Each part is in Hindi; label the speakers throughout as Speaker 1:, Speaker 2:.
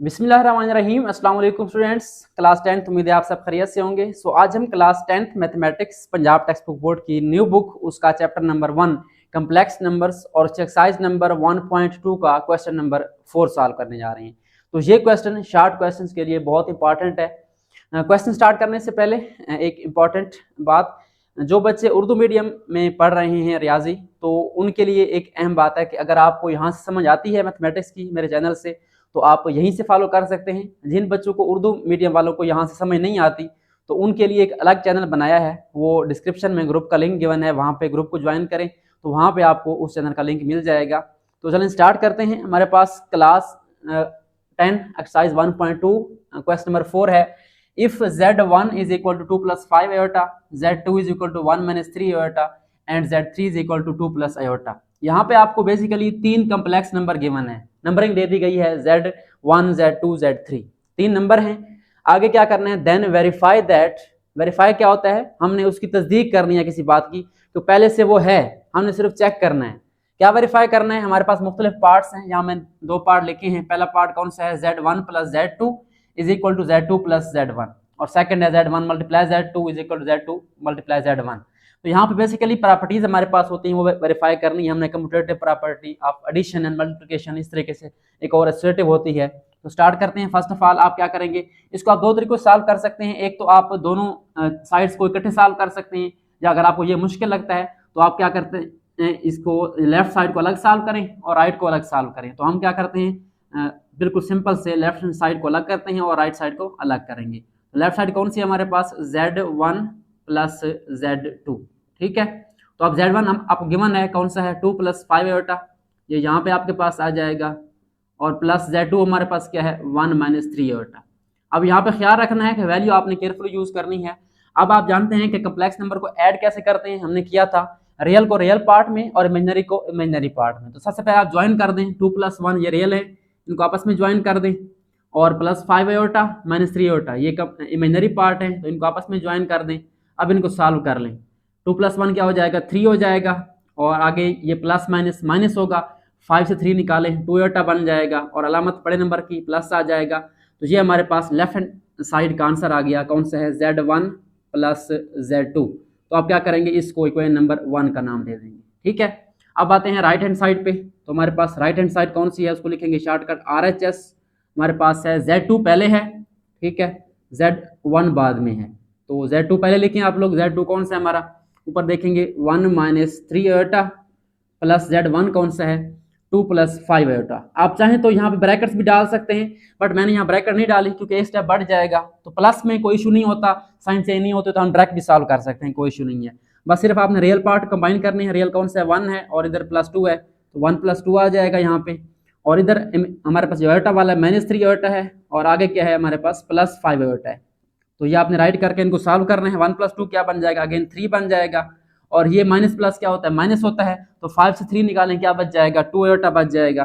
Speaker 1: बिस्मिल्लाहिर्रहमानिर्रहीम। अस्सलाम वालेकुम स्टूडेंट्स, क्लास 10th। उम्मीद है आप सब खैरियत से होंगे। आज हम class 10th mathematics Punjab text book board की न्यू बुक उसका चैप्टर नंबर 1 कम्प्लेक्स नंबर्स और एक्सरसाइज नंबर 1.2 का क्वेश्चन नंबर 4 सॉल्व करने जा रहे हैं। तो ये क्वेश्चन शॉर्ट क्वेश्चन के लिए बहुत इंपॉर्टेंट है। क्वेश्चन स्टार्ट करने से पहले एक इम्पॉर्टेंट बात, जो बच्चे उर्दू मीडियम में पढ़ रहे हैं रियाजी, तो उनके लिए एक अहम बात है कि अगर आपको यहाँ से समझ आती है मैथमेटिक्स की मेरे चैनल से, तो आप यहीं से फॉलो कर सकते हैं। जिन बच्चों को उर्दू मीडियम वालों को यहाँ से समझ नहीं आती, तो उनके लिए एक अलग चैनल बनाया है, वो डिस्क्रिप्शन में ग्रुप का लिंक गिवन है, वहाँ पे ग्रुप को ज्वाइन करें तो वहाँ पे आपको उस चैनल का लिंक मिल जाएगा। तो चलें स्टार्ट करते हैं। हमारे पास क्लास 10 एक्सरसाइज 1.2 क्वेश्चन नंबर 4 है। If z1 is equal to 2 plus 5 iota, z2 is equal to 1 minus 3 iota and z3 is equal to 2 plus iota. यहाँ पे आपको बेसिकली तीन कम्प्लेक्स नंबर गिवन है, नंबरिंग दे दी गई है z1 z2 z3, तीन नंबर हैं। आगे क्या करना है, देन वेरीफाई दैट। वेरीफाई क्या होता है, हमने उसकी तस्दीक करनी है किसी बात की, तो पहले से वो है, हमने सिर्फ चेक करना है। क्या वेरीफाई करना है, हमारे पास मुख्तलिफ पार्ट्स हैं, यहाँ मैं दो पार्ट लिखे हैं। पहला पार्ट कौन सा है, z1 plus z2 is equal to z2 plus z1, और सेकंड है z1 multiply z2 is equal to z2 multiply z1। तो यहाँ पे बेसिकली प्रॉपर्टीज हमारे पास होती हैं, वो वेरीफाई करनी है हमने। Commutative property of addition and multiplication, इस तरीके से एक और एसोसिएटिव होती है। तो स्टार्ट करते हैं। फर्स्ट ऑफ ऑल आप क्या करेंगे, इसको आप दो तरीकों से सॉल्व कर सकते हैं। एक तो आप दोनों साइड्स को इकट्ठे सॉल्व कर सकते हैं, या अगर आपको ये मुश्किल लगता है तो आप क्या करते हैं, इसको लेफ्ट साइड को अलग सॉल्व करें और राइट को अलग सॉल्व करें। तो हम क्या करते हैं, बिल्कुल सिंपल से लेफ्ट साइड को अलग करते हैं और राइट साइड को अलग करेंगे। लेफ्ट साइड कौन सी है हमारे पास, z1 प्लस z2, ठीक है। तो अब z1 आपको गिवन है कौन सा है, 2 प्लस 5 आयोटा, ये यहाँ पे आपके पास आ जाएगा, और प्लस z2 हमारे पास क्या है, 1 माइनस 3 आयोटा। अब यहाँ पे ख्याल रखना है कि वैल्यू आपने केयरफुली यूज करनी है। अब आप जानते हैं कि कम्प्लेक्स नंबर को ऐड कैसे करते हैं, हमने किया था रियल को रियल पार्ट में और इमेजिनरी को इमेजिनरी पार्ट में। तो सबसे पहले आप ज्वाइन कर दें, 2 प्लस 1 ये रियल है, इनको आपस में ज्वाइन कर दें, और प्लस 5 आयोटा माइनस 3 आयोटा ये इमेजिनरी पार्ट है, तो इनको आपस में ज्वाइन कर दें। अब इनको सॉल्व कर लें, 2 प्लस 1 क्या हो जाएगा, 3 हो जाएगा, और आगे ये प्लस माइनस माइनस होगा, 5 से 3 निकालें 2 आयोटा बन जाएगा, और अलामत बड़े नंबर की प्लस आ जाएगा। तो ये हमारे पास लेफ्ट हैंड साइड का आंसर आ गया, कौन सा है, z1 प्लस z2। तो आप क्या करेंगे, इसको इक्वेशन नंबर 1 का नाम दे देंगे, ठीक है। अब आते हैं राइट हैंड साइड पे। तो हमारे पास राइट हैंड साइड कौन सी है, उसको लिखेंगे शॉर्टकट RHS। हमारे पास है z2 पहले है, ठीक है, z1 बाद में है। तो z2 पहले लिखें आप लोग, z2 कौन सा है हमारा, ऊपर देखेंगे 1 माइनस 3 आयोटा, प्लस z1 कौन सा है, 2 प्लस 5 आयोटा। आप चाहें तो यहाँ पे ब्रैकेट्स भी डाल सकते हैं, बट मैंने यहाँ ब्रैकेट नहीं डाली क्योंकि एक स्टेप बढ़ जाएगा। तो प्लस में कोई इशू नहीं होता, साइन से नहीं होते तो हम डायरेक्ट भी सॉल्व कर सकते हैं, कोई इशू नहीं है। बस सिर्फ आपने रियल पार्ट कंबाइन करने हैं। रियल कौन सा है, 1 है, और इधर प्लस 2 है, तो 1 प्लस 2 आ जाएगा यहाँ पे। और इधर हमारे पास आयोटा वाला माइनस 3 आयोटा है, और आगे क्या है हमारे पास, प्लस 5 आयोटा है। तो ये आपने राइट करके इनको सॉल्व करना है। 1 प्लस 2 क्या बन जाएगा, अगेन 3 बन जाएगा, और ये माइनस प्लस क्या होता है, माइनस होता है, तो 5 से 3 निकालें क्या बच जाएगा, 2 आयोटा बच जाएगा,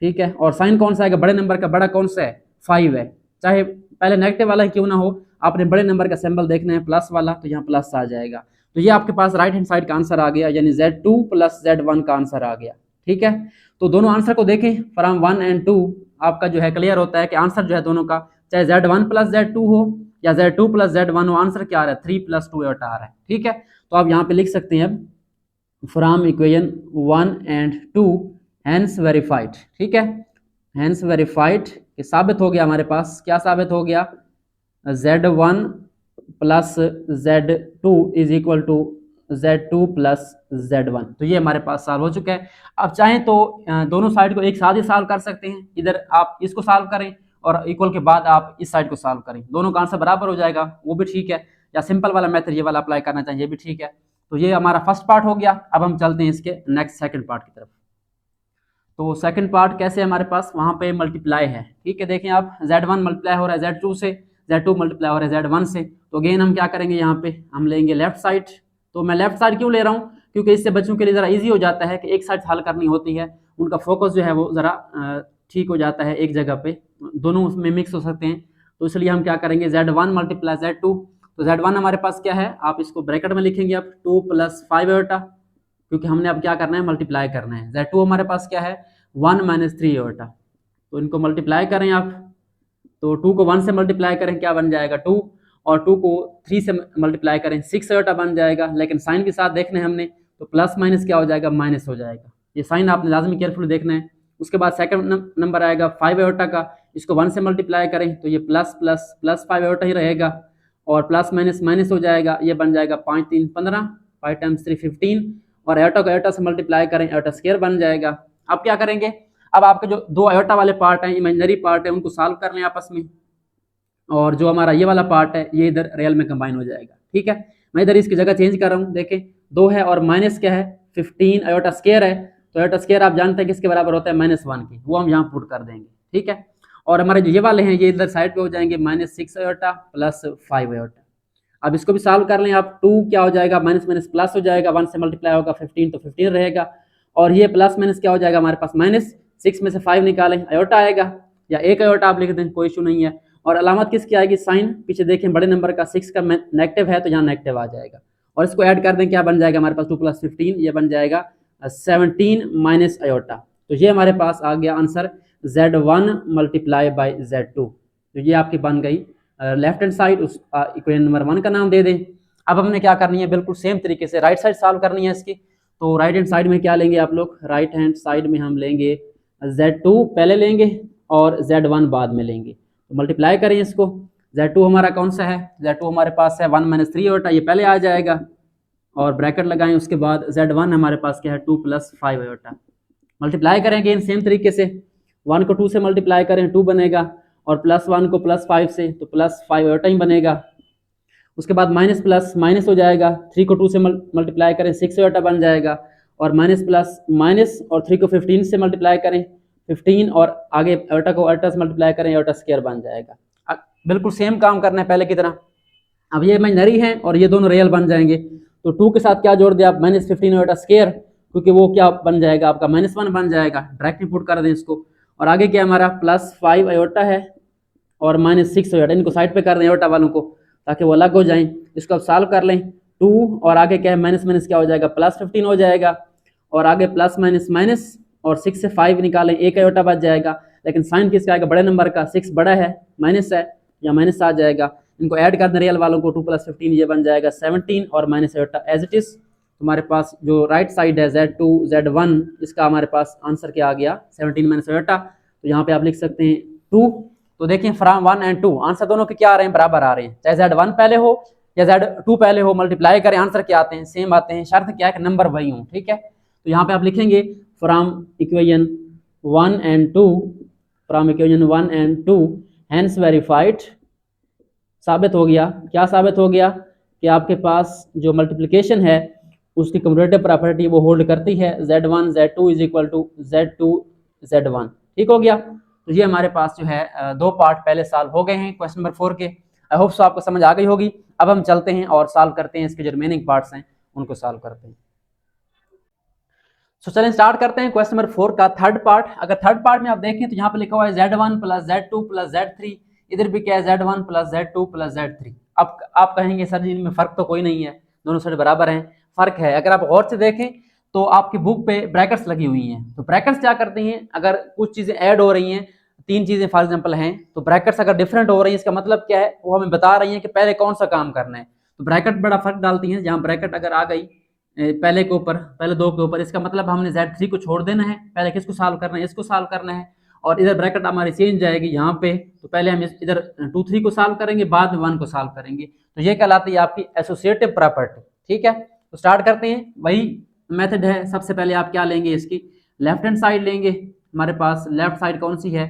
Speaker 1: ठीक है। और साइन कौन सा आएगा, बड़े नंबर का बड़ा कौन सा है, 5 है, चाहे पहले नेगेटिव वाला क्यों ना हो, आपने बड़े नंबर का सिंबल देखना है प्लस वाला, तो यहाँ प्लस आ जाएगा। तो ये आपके पास राइट हैंड साइड का आंसर आ गया, यानी z2 प्लस z1 का आंसर आ गया, ठीक है। तो दोनों आंसर को देखें, फ्रॉम 1 एंड 2 आपका जो है क्लियर होता है कि आंसर जो है दोनों का, चाहे z1 प्लस z2 हो या z2 प्लस z1 हो, आंसर क्या आ रहा है, 3 प्लस 2 आयोटा आ रहा है, ठीक है। तो आप यहाँ पे लिख सकते हैं from equation 1 and 2 hence verified, ठीक है। हैंस वेरीफाइड ये साबित हो गया हमारे पास, क्या साबित हो गया, z1 plus z2 is equal to z2 plus z1। तो ये हमारे पास सॉल्व हो चुका है। अब चाहें तो दोनों साइड को एक साथ ही सॉल्व कर सकते हैं, इधर आप इसको सॉल्व करें और इक्वल के बाद आप इस साइड को सॉल्व करें, दोनों का आंसर बराबर हो जाएगा, वो भी ठीक है। या सिंपल वाला मेथड ये वाला अप्लाई करना चाहिए, ये भी ठीक है। तो ये हमारा फर्स्ट पार्ट हो गया। अब हम चलते हैं इसके नेक्स्ट सेकंड पार्ट की तरफ। तो सेकंड पार्ट कैसे, हमारे पास वहाँ पे मल्टीप्लाई है, ठीक है। देखें आप, z1 मल्टीप्लाई हो रहा है z2 से, z2 मल्टीप्लाई हो रहा है z1 से। तो अगेन हम क्या करेंगे, यहाँ पे हम लेंगे लेफ्ट साइड। तो मैं लेफ्ट साइड क्यों ले रहा हूँ, क्योंकि इससे बच्चों के लिए ज़रा ईजी हो जाता है कि एक साइड हल करनी होती है, उनका फोकस जो है वो ज़रा ठीक हो जाता है, एक जगह पे दोनों उसमें मिक्स हो सकते हैं। तो इसलिए हम क्या करेंगे, z1 मल्टीप्लाई z2। तो z1 हमारे पास क्या है, आप इसको ब्रैकेट में लिखेंगे आप 2 प्लस 5 आयोटा, क्योंकि हमने अब क्या करना है, मल्टीप्लाई करना है। z2 हमारे पास क्या है, 1 माइनस 3 आयोटा। तो इनको मल्टीप्लाई करें आप, तो 2 को 1 से मल्टीप्लाई करें क्या बन जाएगा 2, और 2 को 3 से मल्टीप्लाई करें 6 आयोटा बन जाएगा। लेकिन साइन के साथ देखना है हमने, तो प्लस माइनस क्या हो जाएगा, माइनस हो जाएगा। ये साइन आपने लाजमी केयरफुल देखना है। उसके बाद सेकंड नंबर आएगा 5 आयोटा का, इसको 1 से मल्टीप्लाई करें तो ये प्लस प्लस प्लस 5 आयोटा ही रहेगा, और प्लस माइनस माइनस हो जाएगा, ये बन जाएगा 5 3 15, 5 टाइम्स 3 15, और आयोटा को आयोटा से मल्टीप्लाई करें आयोटा स्क्वायर बन जाएगा। अब क्या करेंगे, अब आपके जो दो आयोटा वाले पार्ट हैं, इमेजिनरी पार्ट है, उनको सॉल्व कर लें आपस में, और जो हमारा ये वाला पार्ट है ये इधर रियल में कंबाइन हो जाएगा। ठीक है, मैं इधर इसकी जगह चेंज कर रहा हूँ। देखें 2 है और माइनस क्या है 15 आयोटा स्क्वायर है, तो आयोटा स्क्वायर आप जानते हैं किसके बराबर होता है, -1 की, वो हम यहाँ पुट कर देंगे। ठीक है, और हमारे जो ये वाले हैं ये इधर साइड पे हो जाएंगे -6 आयोटा प्लस 5 आयोटा। अब इसको भी सॉल्व कर लें आप, 2 क्या हो जाएगा, माइनस माइनस प्लस हो जाएगा, 1 से मल्टीप्लाई होगा 15 तो 15 रहेगा, और ये प्लस माइनस क्या हो जाएगा हमारे पास -6 में से 5 निकालें आयोटा आएगा, या 1 आयोटा आप लिख दें, कोई इशू नहीं है। और अलामत किसकी आएगी, साइन, पीछे देखें बड़े नंबर का 6 का नेगेटिव है तो यहाँ नेगेटिव आ जाएगा, और इसको ऐड कर दें, क्या बन जाएगा हमारे पास 2 + 15, ये बन जाएगा 17 माइनस आयोटा। तो ये हमारे पास आ गया answer Z1 multiply by Z2। तो ये आपकी बन गई लेफ्ट हैंड साइड, उस इक्वेशन नंबर 1 का नाम दे दें। अब हमने क्या करनी है, बिल्कुल सेम तरीके से राइट साइड सॉल्व करनी है इसकी। तो राइट हैंड साइड में क्या लेंगे आप लोग, राइट हैंड साइड में हम लेंगे Z2 पहले लेंगे और Z1 बाद में लेंगे। तो मल्टीप्लाई करें इसको, Z2 हमारा कौन सा है, Z2 हमारे पास है 1 - 3 आयोटा, ये पहले आ जाएगा, और ब्रैकेट लगाएं, उसके बाद Z1 हमारे पास क्या है 2 + 5 आयोटा। मल्टीप्लाई करेंगे सेम तरीके से, 1 को 2 से मल्टीप्लाई करें 2 बनेगा, और +1 को +5 से तो +5 आयोटा ही बनेगा। उसके बाद माइनस प्लस माइनस हो जाएगा, 3 को 2 से मल्टीप्लाई करें 6 आयोटा बन जाएगा, और माइनस प्लस माइनस, और 3 को 15 से मल्टीप्लाई करें 15, और आगे आयोटा को आयोटा से मल्टीप्लाई करें आयोटा स्क्वायर बन जाएगा। बिल्कुल सेम काम करना है पहले की तरह। अब ये इमेजिनरी है और ये दोनों रियल बन जाएंगे, तो 2 के साथ क्या जोड़ दिया आप, -15 आयोटा स्क्वायर, क्योंकि वो क्या बन जाएगा आपका -1 बन जाएगा, डायरेक्ट पुट कर दें इसको। और आगे क्या हमारा +5 आयोटा है और -6 आयोटा, इनको साइड पे कर दें आयोटा वालों को ताकि वो अलग हो जाएं। इसको अब सॉल्व कर लें, 2 और आगे क्या है माइनस माइनस क्या हो जाएगा, +15 हो जाएगा, और आगे प्लस माइनस माइनस, और 6 से 5 निकालें 1 आयोटा बच जाएगा। लेकिन साइन किसका आएगा, बड़े नंबर का, 6 बड़ा है, माइनस है, या माइनस आ जाएगा। इनको ऐड कर दें रियल वालों को, 2 + 15 ये बन जाएगा 17, और minus iota as it is. हमारे पास जो राइट साइड है Z2 Z1, इसका हमारे पास आंसर क्या आ गया 17 माइनस आयोटा। तो यहाँ पे आप लिख सकते हैं 2। तो देखें फ्रॉम 1 और 2 आंसर दोनों के क्या आ रहे हैं, बराबर आ रहे हैं, चाहे Z1 पहले हो या Z2 पहले हो, मल्टीप्लाई करें आंसर क्या आते हैं, सेम आते हैं। शर्त क्या है कि नंबर वही हो। ठीक है, तो यहाँ पे आप लिखेंगे फ्रॉम इक्वेशन 1 और 2, फ्रॉम इक्वेशन 1 और 2 हैंस वेरीफाइड, साबित हो गया, क्या साबित हो गया कि आपके पास जो मल्टीप्लिकेशन है उसकी कम्यूटेटिव प्रॉपर्टी वो होल्ड करती है, Z1 Z2 = Z2 Z1। ठीक हो गया। तो ये हमारे पास जो है दो पार्ट पहले सॉल्व हो गए हैं क्वेश्चन नंबर 4 के। आई होप सो आपको समझ आ गई होगी। अब हम चलते हैं और सॉल्व करते हैं, इसके जो रिमेनिंग पार्ट्स हैं उनको सॉल्व करते हैं। सो चलें स्टार्ट करते हैं क्वेश्चन नंबर 4 का थर्ड पार्ट। अगर थर्ड पार्ट में आप देखें तो यहाँ पे लिखा हुआ है Z1 + Z2 + Z3, इधर भी क्या है Z1 + Z2 + Z3। अब आप कहेंगे सर जी इनमें फर्क तो कोई नहीं है, दोनों साइड बराबर हैं। फर्क है, अगर आप गौर से देखें तो आपकी बुक पे ब्रैकेट्स लगी हुई हैं। तो ब्रैकेट्स क्या करती हैं, अगर कुछ चीजें ऐड हो रही हैं, 3 चीजें फॉर एग्जांपल हैं, तो ब्रैकेट्स अगर डिफरेंट हो रही हैं इसका मतलब क्या है, वो हमें बता रही हैं कि पहले कौन सा काम करना है। तो ब्रैकेट बड़ा फर्क डालती हैं। जहाँ ब्रैकेट अगर आ गई पहले के ऊपर, पहले 2 के ऊपर, इसका मतलब हमने Z3 को छोड़ देना है, पहले किसको सॉल्व करना है, इसको सॉल्व करना है। और इधर ब्रैकेट हमारी चेंज जाएगी यहाँ पे, तो पहले हम इधर 2 3 को सॉल्व करेंगे, बाद में 1 को सॉल्व करेंगे। तो ये कहलाती है आपकी एसोसिएटिव प्रॉपर्टी। ठीक है, तो स्टार्ट करते हैं। वही मेथड है, सबसे पहले आप क्या लेंगे, इसकी लेफ्ट हैंड साइड लेंगे। हमारे पास लेफ्ट साइड कौन सी है,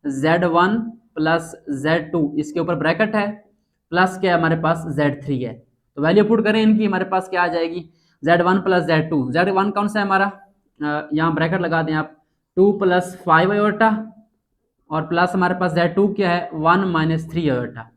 Speaker 1: Z1 + Z2, इसके ऊपर ब्रैकेट है, प्लस क्या हमारे पास Z3 है। तो वैल्यू पुट करें इनकी, हमारे पास क्या आ जाएगी Z1 + Z2। Z1 कौन सा है हमारा, यहाँ ब्रैकेट लगा दें आप, 2 + 5 आयोटा, और प्लस हमारे पास Z2 क्या है 1 - 3 आयोटा,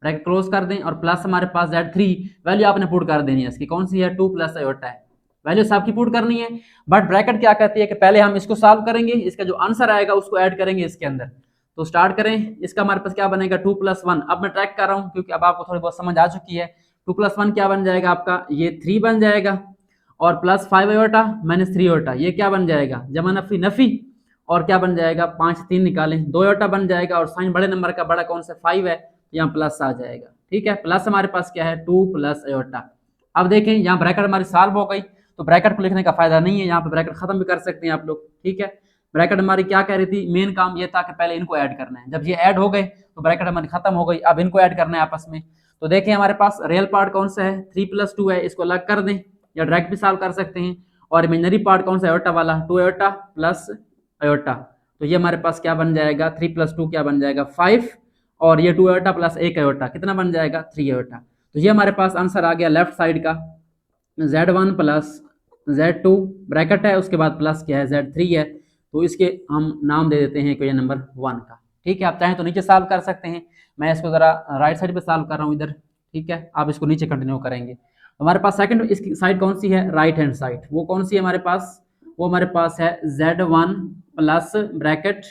Speaker 1: ब्रैकेट क्लोज कर दें, और प्लस हमारे पास Z3 वैल्यू आपने पुट कर देनी है इसकी, कौन सी है 2 + आयोटा है, वैल्यू सबकी पुट करनी है। बट ब्रैकेट क्या कहती है कि पहले हम इसको सॉल्व करेंगे, इसका जो आंसर आएगा उसको ऐड करेंगे इसके अंदर। तो स्टार्ट करें, इसका हमारे पास क्या बनेगा 2 + 1। अब मैं ट्रैक कर रहा हूँ क्योंकि अब आपको थोड़ी बहुत समझ आ चुकी है। 2 + 1 क्या बन जाएगा आपका, ये 3 बन जाएगा, और +5 आयोटा - 3 आयोटा ये क्या बन जाएगा, जमा नफी नफी, और क्या बन जाएगा, 5 3 निकालें, 2 आयोटा बन जाएगा, और साइन बड़े नंबर का बड़ा कौन सा 5 है, तो यहाँ प्लस आ जाएगा। ठीक है, प्लस हमारे पास क्या है 2 प्लस आयोटा। अब देखें यहाँ ब्रैकेट हमारी सॉल्व हो गई, तो ब्रैकेट को लिखने का फायदा नहीं है, यहाँ पे ब्रैकेट खत्म भी कर सकते हैं आप लोग। ठीक है, ब्रैकेट हमारी क्या कह रही थी, मेन काम ये था कि पहले इनको ऐड करना है, जब ये ऐड हो गए तो ब्रैकेट हमारी खत्म हो गई, अब इनको ऐड करना है आपस में। तो देखिए हमारे पास रियल पार्ट कौन सा है, 3 + 2 है, इसको अलग कर दें या डायरेक्ट भी सॉल्व कर सकते हैं। और इमेजिनरी पार्ट कौन सा, आयोटा वाला, 2 आयोटा प्लस आयोटा, तो ये हमारे पास क्या बन जाएगा, 3 + 2 क्या बन जाएगा 5, और ये 2 आयोटा प्लस 1 आयोटा कितना बन जाएगा 3 आयोटा। तो ये हमारे पास आंसर आ गया लेफ्ट साइड का, Z1 प्लस Z2 ब्रैकेट है, उसके बाद प्लस क्या है Z3 है, तो इसके हम नाम दे देते हैं इक्वेशन नंबर 1 का। ठीक है, आप चाहें तो नीचे सॉल्व कर सकते हैं, मैं इसको जरा राइट साइड पे सॉल्व कर रहा हूँ इधर। ठीक है, आप इसको नीचे कंटिन्यू करेंगे। हमारे पास सेकंड इसकी साइड कौन सी है, राइट हैंड साइड, वो कौन सी है हमारे पास, वो हमारे पास है Z1 plus bracket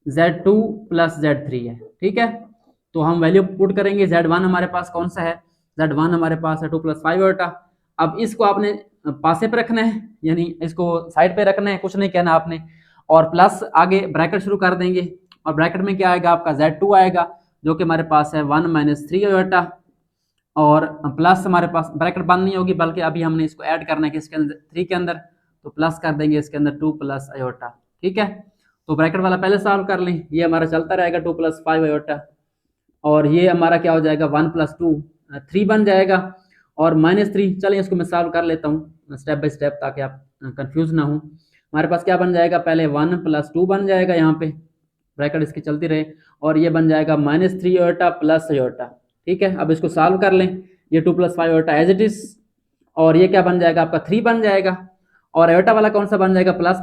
Speaker 1: Z2 plus Z3 है। ठीक है, तो हम वैल्यू पुट करेंगे, Z1 हमारे पास कौन सा है, Z1 हमारे पास है 2 + 5 आयोटा। अब इसको आपने पासे पे रखना है, यानी इसको साइड पे रखना है, कुछ नहीं कहना आपने, और प्लस आगे ब्रैकेट शुरू कर देंगे, और ब्रैकेट में क्या आएगा आपका Z2 आएगा, जो कि हमारे पास है 1 - 3 आयोटा, और प्लस हमारे पास ब्रैकेट बंद नहीं होगी, बल्कि अभी हमने इसको ऐड करना है किसके अंदर, 3 के अंदर, तो प्लस कर देंगे इसके अंदर 2 + आयोटा। ठीक है, तो ब्रैकेट वाला पहले सॉल्व कर लें, ये हमारा चलता रहेगा 2 + 5 आयोटा, और ये हमारा क्या हो जाएगा 1 + 2 3 बन जाएगा, और -3, चलें इसको मैं सॉल्व कर लेता हूँ स्टेप बाय स्टेप ताकि आप कंफ्यूज ना हो। हमारे पास क्या बन जाएगा, पहले 1 + 2 बन जाएगा, यहाँ पे ब्रैकेट इसकी चलती रहे, और ये बन जाएगा -3 आयोटा प्लस आयोटा। ठीक है, अब इसको सॉल्व कर लें, ये 2 + 5 आयोटा एज इट इज, और ये क्या बन जाएगा आपका 3 बन जाएगा, और आयोटा वाला कौन सा बन जाएगा प्लस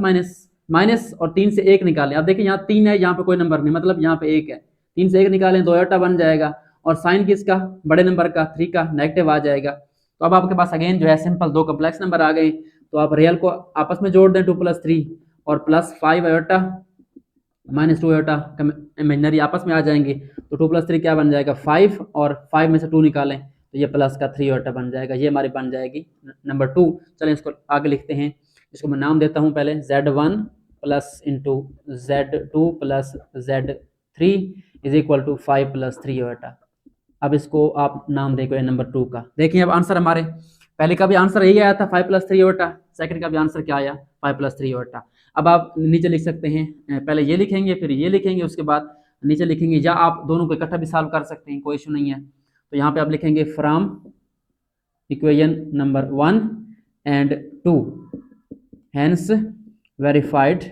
Speaker 1: माइनस, और 3 से 1 निकालें। अब देखिए यहाँ 3 है, यहाँ पे कोई नंबर नहीं, मतलब यहाँ पे 1 है, 3 से 1 निकालें 2 आयोटा बन जाएगा, और साइन किसका, बड़े नंबर का 3 का नेगेटिव आ जाएगा। तो अब आपके पास अगेन जो है सिंपल 2 कम्प्लेक्स नंबर आ गए, तो आप रियल को आपस में जोड़ दें 2 + 3 और प्लस 5 आयोटा -2 आयोटा इमेजिनरी आपस में आ जाएंगे, तो 2 + 3 क्या बन जाएगा 5, और 5 में से 2 निकालें तो ये प्लस का 3 आयोटा बन जाएगा, ये हमारी बन जाएगी नंबर 2। चलें इसको आगे लिखते हैं, इसको मैं नाम देता हूँ पहले Z1 plus into Z2 plus Z3 is equal to 5 + 3 iota. अब इसको आप नाम दें नंबर 2 का। देखिए अब आंसर हमारे पहले का भी आंसर यही आया था 5 + 3 आयोटा, सेकंड का भी आंसर क्या आया 5 + 3 आयोटा। अब आप नीचे लिख सकते हैं, पहले ये लिखेंगे फिर ये लिखेंगे, उसके बाद नीचे लिखेंगे, या आप दोनों को इकट्ठा भी सॉल्व कर सकते हैं, कोई इशू नहीं है। तो यहाँ पे आप लिखेंगे from equation number 1 and 2 hence verified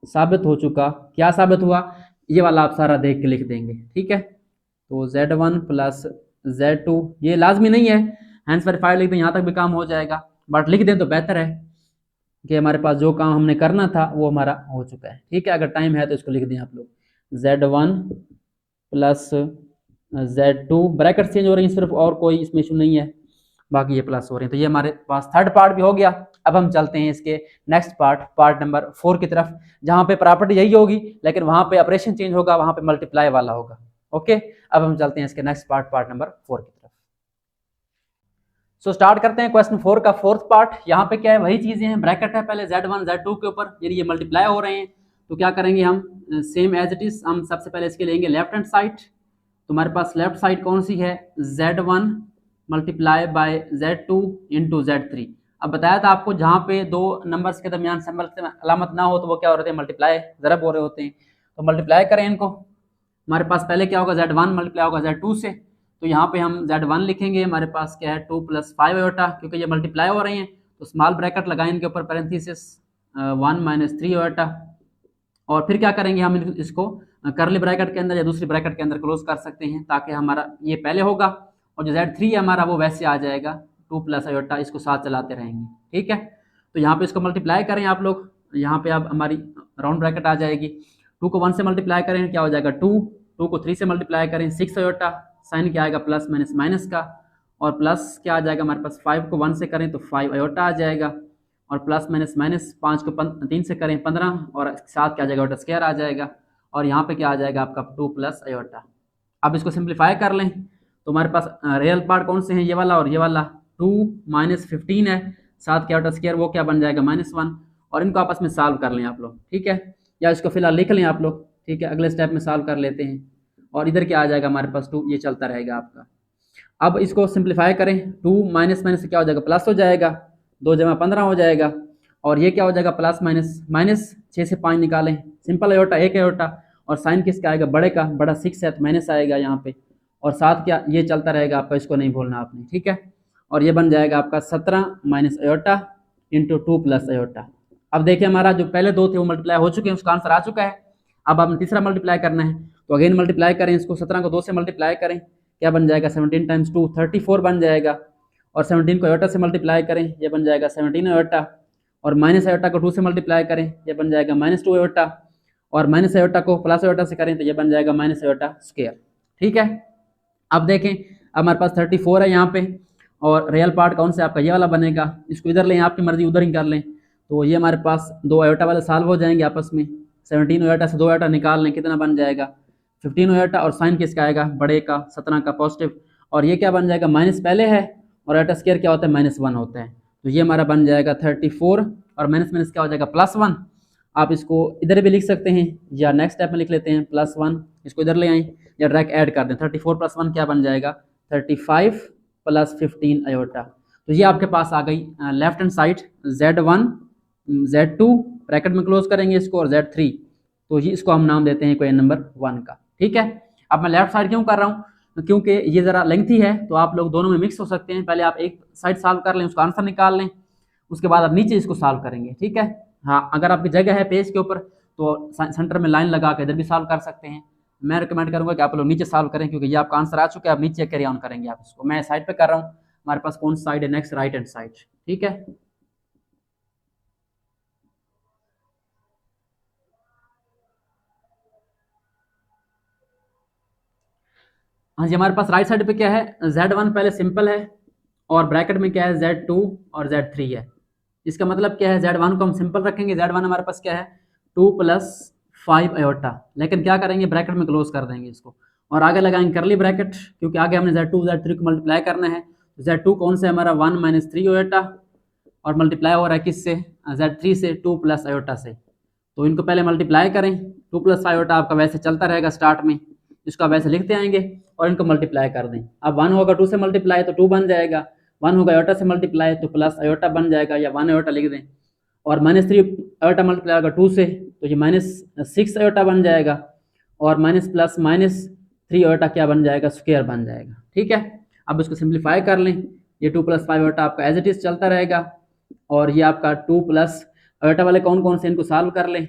Speaker 1: साबित हो चुका, क्या साबित हुआ, ये वाला आप सारा देख के लिख देंगे। ठीक है, तो Z1 प्लस Z2, ये लाजमी नहीं है, हैंस वेरीफाइड लिख दें, यहाँ तक भी काम हो जाएगा, बट लिख दें तो बेहतर है कि हमारे पास जो काम हमने करना था वो हमारा हो चुका है। ठीक है, अगर टाइम है तो इसको लिख दें आप लोग, Z1 plus Z2, bracket change हो रही है सिर्फ, और कोई इसमें इशू नहीं है, बाकी ये प्लस हो रहे हैं। तो ये हमारे पास थर्ड पार्ट भी हो गया। अब हम चलते हैं इसके नेक्स्ट पार्ट नंबर 4 की तरफ, जहां पे प्रॉपर्टी यही होगी लेकिन वहां पे ऑपरेशन चेंज होगा, वहां पे मल्टीप्लाई वाला होगा। ओके, अब हम चलते हैं इसके नेक्स्ट पार्ट नंबर 4 की तरफ। सो स्टार्ट करते हैं क्वेश्चन 4 का फोर्थ पार्ट। यहाँ पे क्या है, वही चीजें हैं, ब्रैकेट है पहले Z1 Z2 के ऊपर, यानी ये मल्टीप्लाई हो रहे हैं, तो क्या करेंगे हम सेम एज इट इज, हम सबसे पहले इसके लेंगे लेफ्ट हैंड साइड। तो हमारे पास लेफ्ट साइड कौन सी है, Z1 multiply by Z2 into Z3। अब बताया था आपको जहाँ पे दो नंबर्स के दरमियान सिंबल से अलामत ना हो तो वो क्या हो रहे थे, मल्टीप्लाई ज़रब हो रहे होते हैं। तो मल्टीप्लाई करें इनको, हमारे पास पहले क्या होगा Z1 मल्टीप्लाई होगा Z2 से, तो यहाँ पे हम Z1 लिखेंगे, हमारे पास क्या है 2 + 5 आयोटा, क्योंकि ये मल्टीप्लाई हो रहे हैं तो स्मॉल ब्रैकेट लगाएं इनके ऊपर, पैरेंथेसिस 1 - 3 आयोटा, और फिर क्या करेंगे हम इसको करली ब्रैकेट के अंदर या दूसरी ब्रैकेट के अंदर क्लोज कर सकते हैं, ताकि हमारा ये पहले होगा और जो Z3 है हमारा वो वैसे आ जाएगा 2 + आयोटा, इसको साथ चलाते रहेंगे। ठीक है, तो यहाँ पे इसको मल्टीप्लाई करें आप लोग, यहाँ पे अब हमारी राउंड ब्रैकेट आ जाएगी, 2 को 1 से मल्टीप्लाई करें क्या हो जाएगा 2, 2 को 3 से मल्टीप्लाई करें 6 आयोटा, साइन क्या आएगा प्लस माइनस का, और प्लस क्या आ जाएगा हमारे पास 5 को 1 से करें तो 5 आयोटा आ जाएगा, और प्लस माइनस 5 को 3 से करें 15, और 7 क्या आ जाएगा आयोटा स्क्वायर आ जाएगा, और यहाँ पे क्या आ जाएगा आपका 2 + आयोटा। अब इसको सिंप्लीफाई कर लें तो हमारे पास रियल पार्ट कौन से हैं, ये वाला और ये वाला, 2 - 15 है, 7 क्या आयोटा स्क्वायर वो क्या बन जाएगा -1, और इनको आपस में सॉल्व कर लें आप लोग, ठीक है, या इसको फिलहाल लिख लें आप लोग, ठीक है, अगले स्टेप में सॉल्व कर लेते हैं। और इधर क्या आ जाएगा हमारे पास 2, ये चलता रहेगा आपका। अब इसको सिंप्लीफाई करें, 2 माइनस माइनस से क्या हो जाएगा, प्लस हो जाएगा, 2 जमा 15 हो जाएगा, और ये क्या हो जाएगा, प्लस माइनस माइनस 6 से 5 निकालें, सिंपल आयोटा, एक आयोटा, और साइन किसका आएगा, बड़े का, बड़ा 6 है तो माइनस आएगा यहाँ पे, और साथ क्या, ये चलता रहेगा आपका, इसको नहीं भूलना आपने, ठीक है। और ये बन जाएगा आपका 17 minus iota into 2 plus iota. अब देखिए हमारा जो पहले 2 थे वो मल्टीप्लाई हो चुके हैं, उसका आंसर आ चुका है। अब आपने तीसरा मल्टीप्लाई करना है, तो अगेन मल्टीप्लाई करें इसको, 17 को 2 से मल्टीप्लाई करें, क्या बन जाएगा, 17 टाइम्स 2 34 बन जाएगा, और 17 को आयोटा से मल्टीप्लाई करें, ये बन जाएगा 17 आयोटा, और माइनस आयोटा को 2 से मल्टीप्लाई करें, ये बन जाएगा -2 आयोटा, और माइनस आयोटा को प्लस आयोटा से करें तो ये बन जाएगा माइनस आयोटा स्क्वायर, ठीक है। अब देखें, अब हमारे पास 34 है यहाँ पे, और रियल पार्ट कौन सा आपका, ये वाला बनेगा, इसको इधर लें, आपकी मर्जी उधर ही कर लें, तो ये हमारे पास 2 आयोटा वाले सॉल्व हो जाएंगे आपस में, 17 आयोटा से 2 आयोटा निकाल लें, कितना बन जाएगा, 15 आयोटा, और साइन किसका आएगा, बड़े का, 17 का पॉजिटिव, और ये क्या बन जाएगा, माइनस पहले है, और आयोटा स्क्वायर क्या होता है, -1 होता है, तो ये हमारा बन जाएगा 34, और माइनस माइनस क्या हो जाएगा, +1। आप इसको इधर भी लिख सकते हैं, या नेक्स्ट स्टेप में लिख लेते हैं +1, इसको इधर ले आए, या डायरेक्ट ऐड कर दें, 34 + 1 क्या बन जाएगा, 35 + 15 आयोटा। तो ये आपके पास आ गई left hand side, Z1 Z2 bracket में क्लोज करेंगे इसको, और Z3, तो ये इसको हम नाम देते हैं इक्वेशन नंबर 1 का, ठीक है। अब मैं लेफ्ट साइड क्यों कर रहा हूँ, क्योंकि ये ज़रा लेंथी है, तो आप लोग दोनों में मिक्स हो सकते हैं, पहले आप एक साइड सॉल्व कर लें, उसका आंसर निकाल लें, उसके बाद आप नीचे इसको सॉल्व करेंगे, ठीक है। हाँ, अगर आपकी जगह है पेज के ऊपर तो सेंटर में लाइन लगा के इधर भी सॉल्व कर सकते हैं। मैं रिकमेंड करूंगा कि आप लोग नीचे सॉल्व करें, क्योंकि ये आपका आंसर आ चुका है, आप नीचे कैरी ऑन करेंगे आप इसको। मैं साइड पे कर रहा हूँ, हमारे पास कौन सा साइड है, नेक्स्ट राइट हैंड साइड, ठीक है। हाँ जी, हमारे पास राइट साइड पे क्या है, Z1 पहले सिंपल है, और ब्रैकेट में क्या है, Z2 और Z3 है। इसका मतलब क्या है, Z1 को हम सिंपल रखेंगे, Z1 हमारे पास क्या है, 2 + 5 आयोटा, लेकिन क्या करेंगे, ब्रैकेट में क्लोज कर देंगे इसको, और आगे लगाएंगे करली ब्रैकेट, क्योंकि आगे हमने Z2 Z3 को मल्टीप्लाई करना है। Z2 कौन सा है हमारा, 1 - 3 आयोटा, और मल्टीप्लाई हो रहा है किससे, Z3 से, 2 + आयोटा से, तो इनको पहले मल्टीप्लाई करें, 2 + 5 आयोटा आपका वैसे चलता रहेगा स्टार्ट में, इसको आप वैसे लिखते आएंगे, और इनको मल्टीप्लाई कर दें। अब 1 होगा 2 से मल्टीप्लाई तो 2 बन जाएगा, 1 होगा आयोटा से मल्टीप्लाई तो प्लस आयोटा बन जाएगा, या 1 आयोटा लिख दें, और -3 आयोटा मल्टीप्लाई होगा 2 से, तो ये -6 आयोटा बन जाएगा, और माइनस प्लस -3 आयोटा क्या बन जाएगा, स्क्वायर बन जाएगा, ठीक है। अब इसको सिंप्लीफाई कर लें, ये 2 + 5 आयोटा आपका एज इट इज चलता रहेगा, और ये आपका 2 प्लस आयोटा वाले कौन कौन से, इनको सॉल्व कर लें,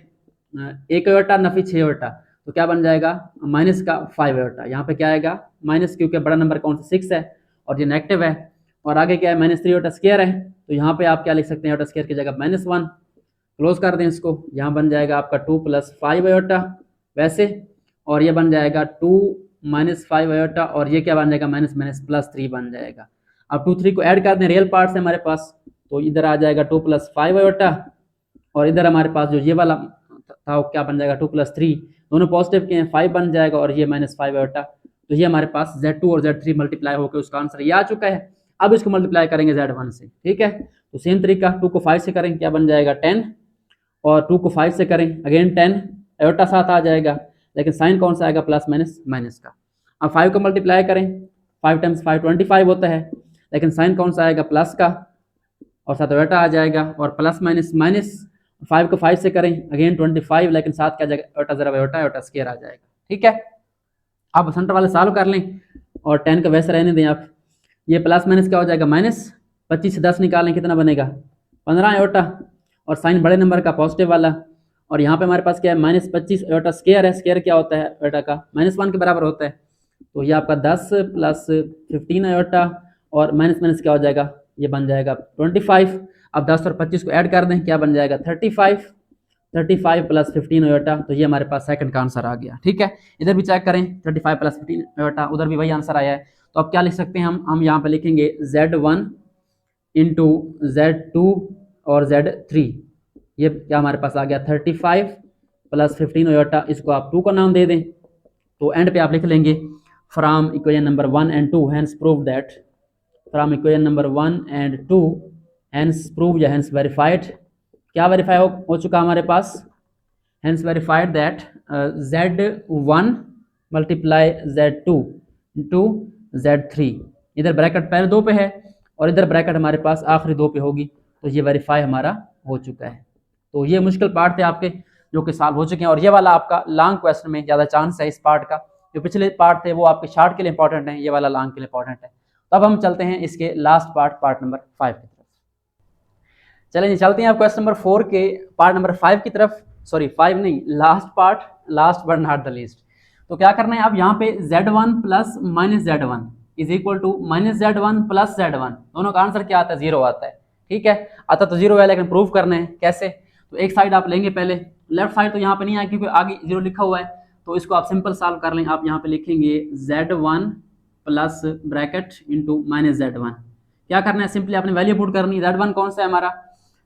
Speaker 1: 1 आयोटा नफी 6 आयोटा, तो क्या बन जाएगा, माइनस का 5 आयोटा, यहाँ पे क्या आएगा माइनस, क्योंकि बड़ा नंबर कौन सा 6 है, और ये नेगेटिव है, और आगे क्या है, -3 आयोटा स्क्वायर है, तो यहाँ पे आप क्या लिख सकते हैं, आयोटा स्क्वायर की जगह -1, क्लोज कर दें इसको, यहाँ बन जाएगा आपका 2 + 5 आयोटा वैसे, और ये बन जाएगा 2 - 5 आयोटा, और ये क्या बन जाएगा, -+3 बन जाएगा। अब 2 3 को ऐड कर दें, रियल पार्ट है हमारे पास, तो इधर आ जाएगा 2 + 5 आयोटा, और इधर हमारे पास जो ये वाला था वो क्या बन जाएगा, 2 + 3, दोनों पॉजिटिव के हैं, 5 बन जाएगा, और ये -5 आयोटा, तो ये हमारे पास Z2 और Z3 मल्टीप्लाई होकर उसका आंसर ये आ चुका है। अब इसको मल्टीप्लाई करेंगे Z1 से, ठीक है, तो सेम तरीका, 2 को 5 से करें, क्या बन जाएगा 10, और 2 को 5 से करें अगेन 10, आयोटा साथ आ जाएगा, लेकिन साइन कौन सा आएगा, प्लस माइनस का। अब 5 को मल्टीप्लाई करें, 5 × 5 25 होता है, लेकिन साइन कौन सा आएगा, प्लस का, और साथ आयोटा आ जाएगा, और प्लस माइनस 5 को 5 से करें अगेन 25, लेकिन साथ क्या जाएगा, आयोटा जरा आयोटा स्क्वायर आ जाएगा, ठीक है। अब सेंटर वाले सॉल्व कर लें, और 10 का वैसे रहने दें आप, ये प्लस माइनस क्या हो जाएगा, -25 से 10 निकालें, कितना बनेगा, 15 आयोटा, और साइन बड़े नंबर का पॉजिटिव वाला, और यहाँ पे हमारे पास क्या है, -25 आयोटा स्क्वायर है, स्क्वायर क्या होता है आयोटा का, -1 के बराबर होता है, तो ये आपका 10 + 15 आयोटा, और माइनस क्या हो जाएगा, ये बन जाएगा 25। अब 10 और 25 को ऐड कर दें, क्या बन जाएगा 35 + 15 आयोटा, तो ये हमारे पास सेकंड का आंसर आ गया, ठीक है। इधर भी चेक करें, 35 + 15 आयोटा, उधर भी वही आंसर आया है, तो अब क्या लिख सकते हैं हम यहाँ पे लिखेंगे Z1 × Z2 और Z3, ये क्या हमारे पास आ गया 35 + 15 आयोटा, इसको आप 2 का नाम दे दें, तो एंड पे आप लिख लेंगे from equation number 1 and 2 hence prove that, from equation number 1 and 2 hence prove या हेंस वेरीफाइड, क्या वेरीफाई हो चुका हमारे पास, hence verified that Z1 multiply Z2 into Z3, इधर ब्रैकेट पहले दो पे है और इधर ब्रैकेट हमारे पास आखिरी दो पे होगी, तो ये वेरीफाई हमारा हो चुका है। तो ये मुश्किल पार्ट थे आपके जो कि सॉल्व हो चुके हैं, और ये वाला आपका लॉन्ग क्वेश्चन में ज़्यादा चांस है इस पार्ट का। जो पिछले पार्ट थे वो आपके शॉर्ट के लिए इंपॉर्टेंट है, ये वाला लॉन्ग के लिए इंपॉर्टेंट है। तो अब हम चलते हैं इसके लास्ट पार्ट नंबर 5 की तरफ। चलें जी, चलते हैं आप क्वेश्चन नंबर 4 के पार्ट नंबर 5 की तरफ। सॉरी 5 नहीं, last part, last but not the least. तो क्या करना है, अब यहाँ पे Z1 plus minus Z1 is equal to minus Z1 plus Z1, दोनों का आंसर क्या आता है, 0 आता है। ठीक है, आता तो 0 है लेकिन प्रूव करना है कैसे। तो एक साइड आप लेंगे पहले, लेफ्ट साइड तो यहाँ पे नहीं आया क्योंकि आगे 0 लिखा हुआ है, तो इसको आप सिंपल सॉल्व कर लें। आप यहाँ पे लिखेंगे Z1 plus bracket into minus Z1। क्या करना है, सिंपली आपने वैल्यू पुट करनी है। Z1 कौन सा है हमारा,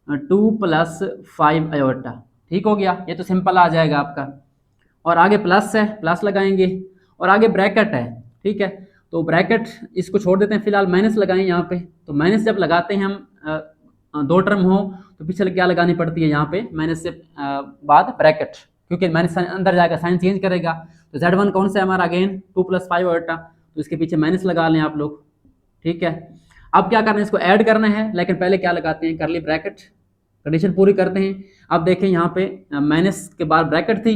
Speaker 1: 2 प्लस 5 आयोटा। ठीक हो गया, ये तो सिंपल आ जाएगा आपका। और आगे प्लस है, प्लस लगाएंगे, और आगे ब्रैकेट है। ठीक है, तो ब्रैकेट इसको छोड़ देते हैं फिलहाल, माइनस लगाएं यहाँ पे। तो माइनस जब लगाते हैं हम दो टर्म हो तो पीछे क्या लगानी पड़ती है, यहाँ पे माइनस से बाद ब्रैकेट, क्योंकि माइनस अंदर जाएगा साइन चेंज करेगा। तो Z1 कौन सा है हमारा, अगेन 2 प्लस 5 आयोटा, तो इसके पीछे माइनस लगा लें आप लोग। ठीक है, अब क्या करना है, इसको ऐड करना है, लेकिन पहले क्या लगाते हैं, करली ब्रैकेट, कंडीशन पूरी करते हैं। अब देखें यहाँ पे माइनस के बाद ब्रैकेट थी,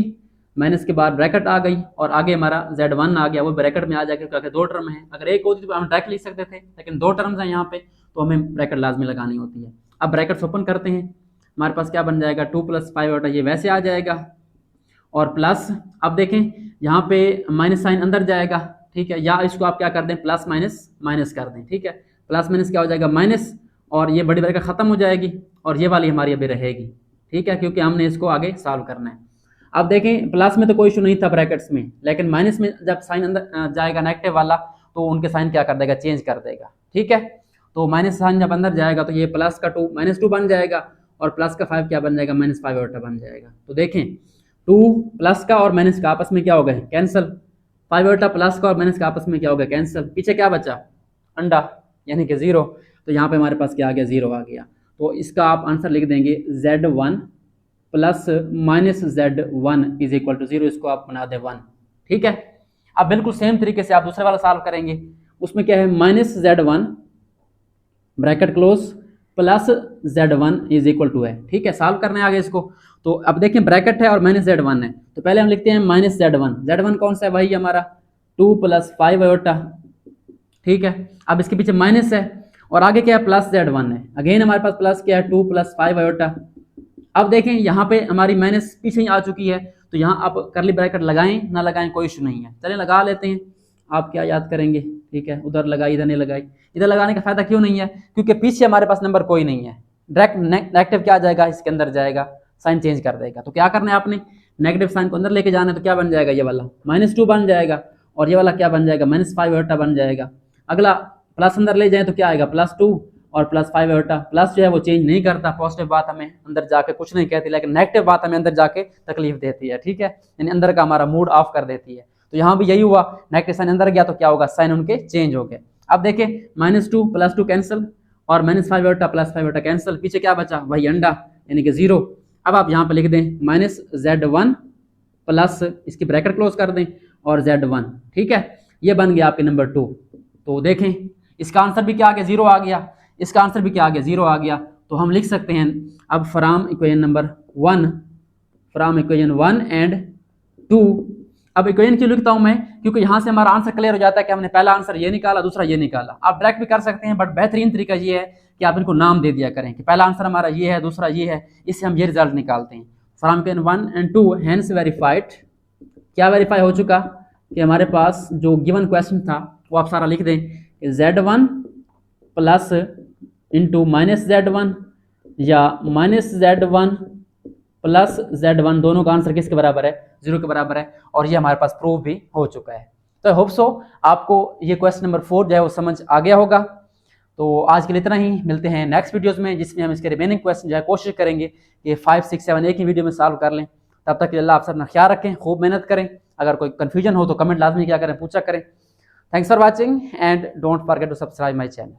Speaker 1: माइनस के बाद ब्रैकेट आ गई, और आगे हमारा Z1 आ गया, वो ब्रैकेट में आ जाएगा क्योंकि दो टर्म है। अगर एक होती तो हम डायरेक्ट लिख सकते थे, लेकिन दो टर्म्स हैं यहाँ पे, तो हमें ब्रैकेट लाजमी लगानी होती है। अब ब्रैकेट्स ओपन करते हैं, हमारे पास क्या बन जाएगा, 2 प्लस 5 आयोटा, ये वैसे आ जाएगा, और प्लस, अब देखें यहाँ पे माइनस साइन अंदर जाएगा। ठीक है, या इसको आप क्या कर दें, प्लस माइनस माइनस कर दें। ठीक है, प्लस माइनस क्या हो जाएगा, माइनस, और ये बड़ी ब्रैकेट खत्म हो जाएगी, और ये वाली हमारी अभी रहेगी। ठीक है, क्योंकि हमने इसको आगे सॉल्व करना है। अब देखें प्लस में तो कोई इशू नहीं था ब्रैकेट्स में, लेकिन माइनस में जब साइन अंदर जाएगा नेगेटिव वाला, तो उनके साइन क्या कर देगा, चेंज कर देगा। ठीक है, तो माइनस साइन जब अंदर जाएगा तो ये प्लस का 2 माइनस 2 बन जाएगा, और प्लस का 5 क्या बन जाएगा, माइनस 5 आयोटा बन जाएगा। तो देखें 2 प्लस का और माइनस का आपस में क्या हो गए, कैंसिल। 5 आयोटा प्लस का और माइनस का आपस में क्या हो गया, कैंसिल। पीछे क्या बचा, अंडा, यानी कि 0। तो यहाँ पे हमारे पास क्या आ गया, 0 आ गया। तो इसका आप आंसर लिख देंगे Z1 plus minus Z1 is equal to 0, इसको आप बना दें 1। ठीक है, अब बिल्कुल सेम तरीके से आप दूसरे वाला सॉल्व करेंगे। उसमें क्या है, minus Z1 bracket close plus Z1 is equal to है। ठीक है, सॉल्व करने आगे इसको। तो अब देखें ब्रैकेट है और माइनस Z1 है, तो पहले हम लिखते हैं माइनस Z1। Z1 कौन सा है, वही हमारा 2 प्लस 5 आयोटा। ठीक है, अब इसके पीछे माइनस है, और आगे क्या है, प्लस Z1 है। अगेन हमारे पास प्लस क्या है, 2 प्लस 5 आयोटा। अब देखें यहाँ पे हमारी माइनस पीछे ही आ चुकी है, तो यहाँ आप करली ब्रैकेट लगाएं ना लगाएं कोई इशू नहीं है। चलिए लगा लेते हैं, आप क्या याद करेंगे। ठीक है, उधर लगाई, इधर नहीं लगाई। इधर लगाने का फायदा क्यों नहीं है, क्योंकि पीछे हमारे पास नंबर कोई नहीं है। डायरेक्ट नेगेटिव क्या आ जाएगा, इसके अंदर जाएगा, साइन चेंज कर देगा। तो क्या करना है आपने, नेगेटिव साइन को अंदर लेके जाना है, तो क्या बन जाएगा, ये वाला -2 बन जाएगा, और ये वाला क्या बन जाएगा, -5 आयोटा बन जाएगा। अगला प्लस अंदर ले जाए तो क्या आएगा, +2 और +5 आयोटा। प्लस जो है वो चेंज नहीं करता, पॉजिटिव बात हमें अंदर जाके कुछ नहीं कहती, लेकिन नेगेटिव बात हमें अंदर जाके तकलीफ देती है। ठीक है, यानी अंदर का हमारा मूड ऑफ कर देती है। तो यहाँ भी यही हुआ, नेगेटिव साइन अंदर गया तो क्या होगा, साइन उनके चेंज हो गए। अब देखें -2 +2 कैंसिल, और -5 आयोटा +5 आयोटा कैंसिल, पीछे क्या बचा, वही अंडा, यानी कि 0। अब आप यहाँ पे लिख दें -Z1 प्लस इसकी ब्रैकेट क्लोज कर दें और Z1। ठीक है, ये बन गया आपके नंबर 2। तो देखें इसका आंसर भी क्या आ गया, 0 आ गया। इसका आंसर भी क्या आ गया, 0 आ गया। तो हम लिख सकते हैं अब from equation number 1, from equation 1 and 2। अब इक्वेशन क्यों लिखता हूं मैं, क्योंकि यहाँ से हमारा आंसर क्लियर हो जाता है कि हमने पहला आंसर ये निकाला, दूसरा ये निकाला। आप डायरेक्ट भी कर सकते हैं, बट बेहतरीन तरीका ये है कि आप इनको नाम दे दिया करें कि पहला आंसर हमारा ये है, दूसरा ये है, इससे हम ये रिजल्ट निकालते हैं। From equation 1 and 2 hence verified, क्या वेरीफाई हो चुका कि हमारे पास जो गिवन क्वेश्चन था वो आप सारा लिख दें, Z1 प्लस इंटू -Z1 या -Z1 प्लस Z1, दोनों का आंसर किसके बराबर है, 0 के बराबर है। और ये हमारे पास प्रूव भी हो चुका है। तो आई होप सो आपको ये क्वेश्चन नंबर 4 जो है वो समझ आ गया होगा। तो आज के लिए इतना ही, मिलते हैं नेक्स्ट वीडियोस में, जिसमें हम इसके रिमेनिंग क्वेश्चन जो है कोशिश करेंगे कि 5, 6, 7 एक ही वीडियो में सॉल्व कर लें। तब तक के लिए अल्लाह आप सब अपना ख्याल रखें, खूब मेहनत करें। अगर कोई कन्फ्यूजन हो तो कमेंट लाजमी क्या करें, पूछा करें। Thanks for watching and don't forget to subscribe my channel.